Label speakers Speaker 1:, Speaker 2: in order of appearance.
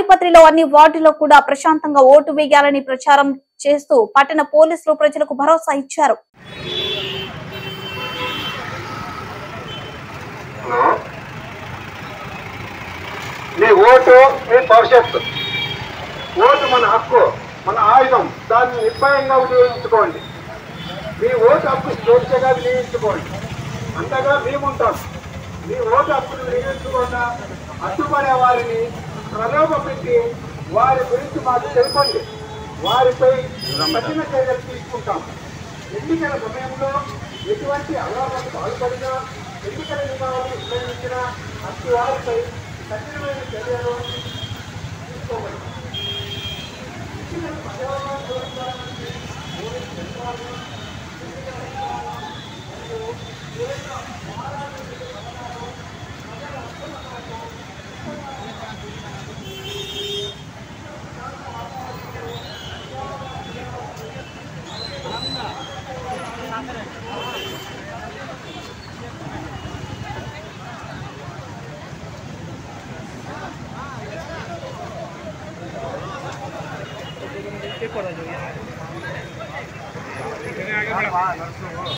Speaker 1: తాడిపత్రిలో అన్ని వార్డుల్లో కూడా ప్రశాంతంగా ఓటు వేయాలని ప్రచారం చేస్తూ పట్టణ పోలీసులు ప్రజలకు భరోసా ఇచ్చారు.
Speaker 2: మీ ఓటు మీ భవిష్యత్తు. ఓటు మన హక్కు, మన ఆయుధం. దాన్ని నిర్భయంగా వినియోగించుకోండి. మీ ఓటు హక్కు స్వేచ్ఛగా వినియోగించుకోండి. అంతగా మేముంటాం. మీ ఓటు హక్కును వినియోగించకుండా అడ్డుపడే వారిని ప్రలోభపెట్టి వారి గురించి మాకు తెలుపండి. వారిపై కఠిన చర్యలు తీసుకుంటాం. ఎన్నికల సమయంలో ఎటువంటి అలవాటు పాల్పడినా, ఎన్నికల నియమాలను ఉల్లంఘించిన అట్టి వారిపై కఠినమైన చర్యలు తీసుకోవాలి.